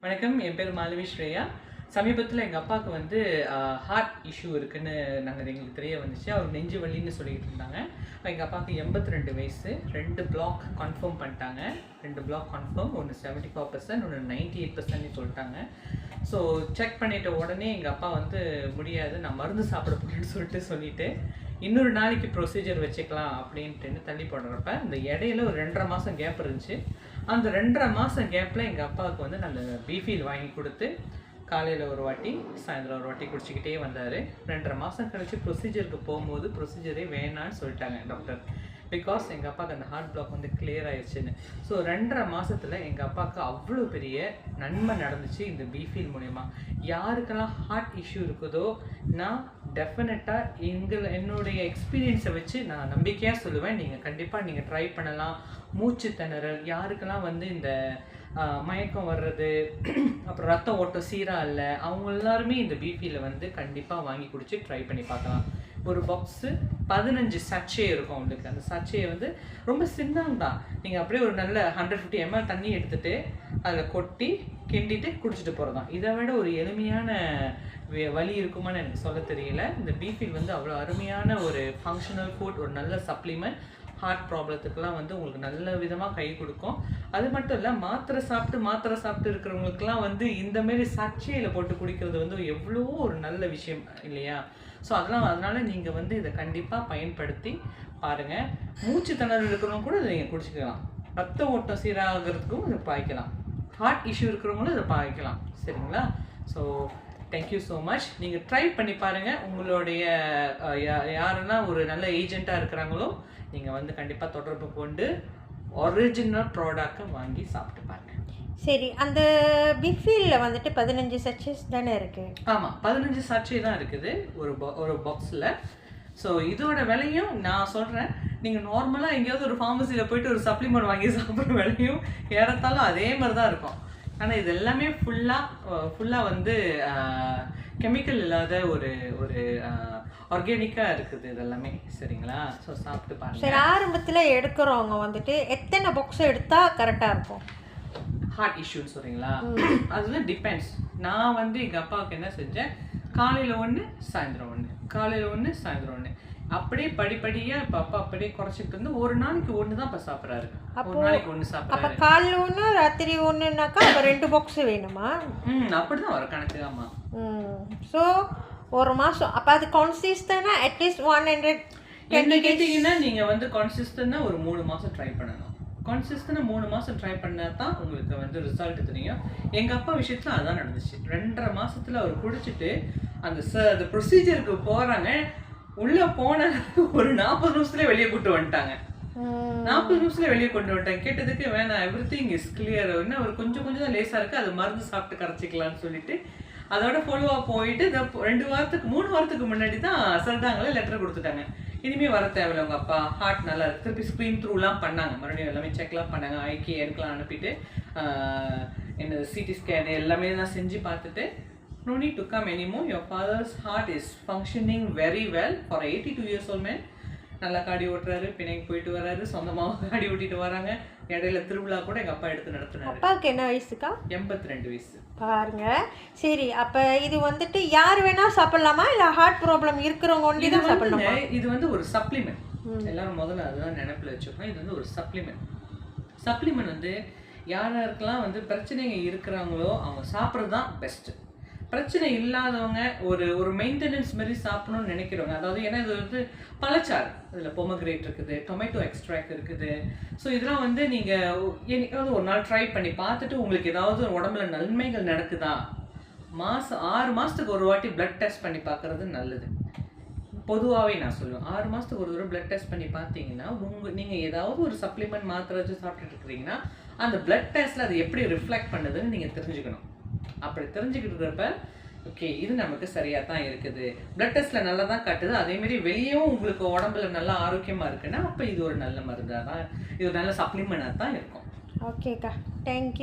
வணக்கம். என் பேர் மாலவி ஸ்ரேயா. சமீபத்தில் எங்கள் அப்பாவுக்கு வந்து ஹார்ட் இஷ்யூ இருக்குன்னு எங்களுக்கு தெரிய வந்துச்சு. அவர் நெஞ்சு வலின்னு சொல்லிட்டு இருந்தாங்க. எங்கள் அப்பாவுக்கு 82 வயசு. 2 பிளாக் கன்ஃபார்ம் பண்ணிட்டாங்க. 2 பிளாக் கன்ஃபார்ம். ஒன்று 74%, ஒன்று 98% சொல்லிட்டாங்க. ஸோ செக் பண்ணிட்ட உடனே எங்கள் அப்பா வந்து முடியாது, நான் மருந்து சாப்பிட போகிறேன்னு சொல்லிட்டு இன்னொரு நாளைக்கு ப்ரொசீஜர் வச்சுக்கலாம் அப்படின்ட்டு தள்ளி போடுறப்ப இந்த இடையில ஒரு 2.5 மாதம் கேப் இருந்துச்சு. அந்த 2.5 மாதம் கேப்பில் எங்கள் அப்பாவுக்கு வந்து நான் அந்த பீஃபீல் வாங்கி கொடுத்து காலையில் ஒரு வாட்டி சாயந்தரம் ஒரு வாட்டி குடிச்சிக்கிட்டே வந்தார். 2.5 மாதம் கழிச்சு ப்ரொசீஜருக்கு போகும்போது ப்ரொசீஜரே வேணான்னு சொல்லிட்டாங்க டாக்டர். பிகாஸ் எங்கள் அப்பாவுக்கு அந்த ஹார்ட் பிளாக் வந்து கிளியர் ஆயிடுச்சுன்னு. ஸோ 2.5 மாதத்தில் எங்கள் அப்பாவுக்கு அவ்வளோ பெரிய நன்மை நடந்துச்சு இந்த பீஃபீல் மூலயமா. யாருக்கெல்லாம் ஹார்ட் இஷ்யூ இருக்குதோ நான் டெஃபினட்டாக என்னுடைய எக்ஸ்பீரியன்ஸை வச்சு நான் நம்பிக்கையாக சொல்லுவேன், நீங்கள் கண்டிப்பாக நீங்கள் ட்ரை பண்ணலாம். மூச்சு திணறல், யாருக்கெல்லாம் வந்து இந்த மயக்கம் வர்றது, அப்புறம் ரத்த ஓட்டம் சீராக இல்லை, அவங்க எல்லாருமே இந்த பீஃபீல வந்து கண்டிப்பாக வாங்கி குடிச்சு ட்ரை பண்ணி பார்க்கலாம். ஒரு பாக்ஸு 15 சச்சே இருக்கும் உங்களுக்கு. அந்த சச்சையை வந்து ரொம்ப சின்னதான், நீங்கள் அப்படியே ஒரு நல்ல 150 ml தண்ணி எடுத்துகிட்டு அதில் கொட்டி கிண்டிட்டு குடிச்சிட்டு போகிறது தான். இதை விட ஒரு எளிமையான வழி இருக்குமான்னு எனக்கு சொல்ல தெரியல. இந்த பீஃபீல் வந்து அவ்வளோ அருமையான ஒரு ஃபங்க்ஷனல் ஃபுட், ஒரு நல்ல சப்ளிமெண்ட். ஹார்ட் ப்ராப்ளத்துக்கெலாம் வந்து உங்களுக்கு நல்ல விதமாக கை கொடுக்கும். அது மட்டும் இல்லை, மாத்திரை சாப்பிட்டு இருக்கிறவங்களுக்குலாம் வந்து இந்தமாரி சர்ச்சையில் போட்டு குடிக்கிறது வந்து எவ்வளோ ஒரு நல்ல விஷயம் இல்லையா? ஸோ அதனால நீங்கள் வந்து இதை கண்டிப்பாக பயன்படுத்தி பாருங்கள். மூச்சு திணறல் இருக்கிறவங்க கூட இதை நீங்கள் குடிச்சிக்கலாம். ரத்த ஓட்டம் சீராகிறதுக்கும் இதை பாய்க்கலாம். ஹார்ட் இஷ்யூ இருக்கிறவங்களும் இதை பாய்க்கலாம். சரிங்களா? So thank you so much. நீங்கள் ட்ரை பண்ணி பாருங்கள். உங்களுடைய யாருன்னா ஒரு நல்ல ஏஜெண்ட்டாக இருக்கிறாங்களோ நீங்கள் வந்து கண்டிப்பாக தொடர்பு கொண்டு ஒரிஜினல் ப்ராடக்டை வாங்கி சாப்பிட்டு பாருங்கள். சரி, அந்த பீஃபீலில் வந்துட்டு 15 சச்சஸ் தானே இருக்குது? ஆமாம், 15 சச்சே தான் இருக்குது ஒரு பாக்ஸில். ஸோ இதோட விலையும் நான் சொல்கிறேன், நீங்கள் நார்மலாக எங்கேயாவது ஒரு ஃபார்மசியில் போயிட்டு ஒரு சப்ளிமெண்ட் வாங்கி சாப்பிட்ற விலையும் ஏறத்தாலும் அதே மாதிரி தான் இருக்கும். ஆனால் இது எல்லாமே ஃபுல்லாக வந்து கெமிக்கல் இல்லாத ஒரு ஆர்கானிக்காக இருக்குது இது எல்லாமே. சரிங்களா? ஸோ சாப்பிட்டு பாருங்கள். சரி, ஆரம்பத்தில் எடுக்கிறவங்க வந்துட்டு எத்தனை பாக்ஸ் எடுத்தால் கரெக்டாக இருக்கும்? ஹார்ட் இஷ்யூன்னு சொல்கிறீங்களா? அதுதான் டிபெண்ட்ஸ். நான் வந்து எங்கள் அப்பாவுக்கு என்ன செஞ்சேன், காலையில் 1, சாயந்தரம் 1, காலையில் 1, சாயந்தரம் 1, அப்படியே படிப்படியாக இப்போ அப்பா அப்படியே குறைச்சிட்டு வந்து ஒரு நாளைக்கு 1 தான் இப்போ சாப்பிட்றாரு. ஒரு நாளைக்கு 1 சாப்பிட்றாரு. அப்போ காலையில் 1 ராத்திரி 1னாக்கா அப்போ 2 பாக்ஸ் வேணுமா? அப்படி தான் வர கணக்கு. ஆமாம். ஸோ ஒரு மாதம் அப்போ அது கான்சிஸ்டன்டாக அட்லீஸ்ட் 100 என்ன கேட்டிங்கன்னா நீங்கள் வந்து கான்சிஸ்டன்டாக ஒரு 3 மாதம் ட்ரை பண்ணணும். கான்சிஸ்டன்டாக 3 மாதம் ட்ரை பண்ணால் தான் உங்களுக்கு வந்து ரிசல்ட் தெரியும். எங்கள் அப்பா விஷயத்தில் அதுதான் நடந்துச்சு. 2.5 மாதத்தில் அவர் குடிச்சிட்டு அந்த ப்ரொசீஜருக்கு போகிறாங்க. உள்ளே போன ஒரு 40 நிமிஷத்துலேயே வெளியே கூட்டு வந்துட்டாங்க. 40 நிமிஷத்துல வெளியே கொண்டு வந்துட்டாங்க. கேட்டதுக்கு வேணாம், எவ்ரிதிங் இஸ் கிளியர், இன்னும் ஒரு கொஞ்சம் தான் லேசாக இருக்குது, அது மருந்து சாப்பிட்டு கரைச்சிக்கலான்னு சொல்லிட்டு அதோட ஃபாலோவாக போயிட்டு 3 வாரத்துக்கு முன்னாடி தான் சொல்லிட்டாங்களே லெட்டர் கொடுத்துட்டாங்க. இனிமேல் வர தேவையில்லை, உங்கள் அப்பா ஹார்ட் நல்லா இருக்குது. திருப்பி ஸ்க்ரீன் த்ரூலாம் பண்ணாங்க, மறுபடியும் எல்லாமே செக்லாம் பண்ணாங்க. ஐக்கி எடுக்கலாம் அனுப்பிட்டு என்ன சிடி ஸ்கேன் எல்லாமே தான் செஞ்சு பார்த்துட்டு no need to come anymore. Your father's heart is functioning very well for 82 years old man. நல்லா காடி ஓட்டுறாரு, பிணைக்கு போயிட்டு வர்றாரு, சொந்தமாக காடி ஓட்டிட்டு வராங்க. இடையில திருவிழா கூட எங்கள் அப்பா எடுத்து நடத்துனாரு. அப்பாவுக்கு என்ன வயசுக்கா? 82 வயசு. பாருங்க. சரி, அப்போ இது வந்துட்டு யார் வேணா சாப்பிடலாமா, இல்லை ஹார்ட் ப்ராப்ளம் இருக்கிறவங்க ஒண்டி தான் சாப்பிடலாமா? இது வந்து ஒரு சப்ளிமெண்ட். எல்லாரும் முதல்ல அதுதான் நினைப்பில் வச்சுக்கணும். இது வந்து ஒரு சப்ளிமெண்ட் வந்து யாருக்கெல்லாம் வந்து பிரச்சனைங்க இருக்கிறாங்களோ அவங்க சாப்பிட்றது தான் பெஸ்ட்டு. பிரச்சனை இல்லாதவங்க ஒரு மெயின்டெனன்ஸ் மாதிரி சாப்பிடணும்னு நினைக்கிறவங்க, அதாவது ஏன்னா இது வந்து பழச்சாறு, இதில் பொமக்ரேட் இருக்குது, டொமேட்டோ எக்ஸ்ட்ராக்ட் இருக்குது. ஸோ இதெல்லாம் வந்து நீங்கள் என்னைக்காவது ஒரு நாள் ட்ரை பண்ணி பார்த்துட்டு உங்களுக்கு ஏதாவது உடம்புல நன்மைகள் நடக்குதா, 6 மாதத்துக்கு ஒரு வாட்டி பிளட் டெஸ்ட் பண்ணி பார்க்குறது நல்லது. பொதுவாகவே நான் சொல்லுவேன், 6 மாதத்துக்கு ஒரு தடவை பிளட் டெஸ்ட் பண்ணி பார்த்தீங்கன்னா நீங்கள் ஏதாவது ஒரு சப்ளிமெண்ட் மாத்திரை வச்சு சாப்பிட்டுட்டு இருக்கிறீங்கன்னா அந்த பிளட் டெஸ்ட்டில் அது எப்படி ரிஃப்ளெக்ட் பண்ணுதுன்னு நீங்கள் தெரிஞ்சுக்கணும். அப்படி தெரிஞ்சுக்கிட்டு இருக்கிறப்ப ஓகே இது நமக்கு சரியாக தான் இருக்குது, பிளட் டெஸ்ட்டில் நல்லா தான் காட்டுது, அதேமாரி வெளியேவும் உங்களுக்கு உடம்புல நல்லா ஆரோக்கியமாக இருக்குன்னா அப்போ இது ஒரு நல்ல மருந்தாக தான், இது ஒரு நல்ல சப்ளிமெண்டாக தான் இருக்கும். ஓகேக்கா, தேங்க்யூ.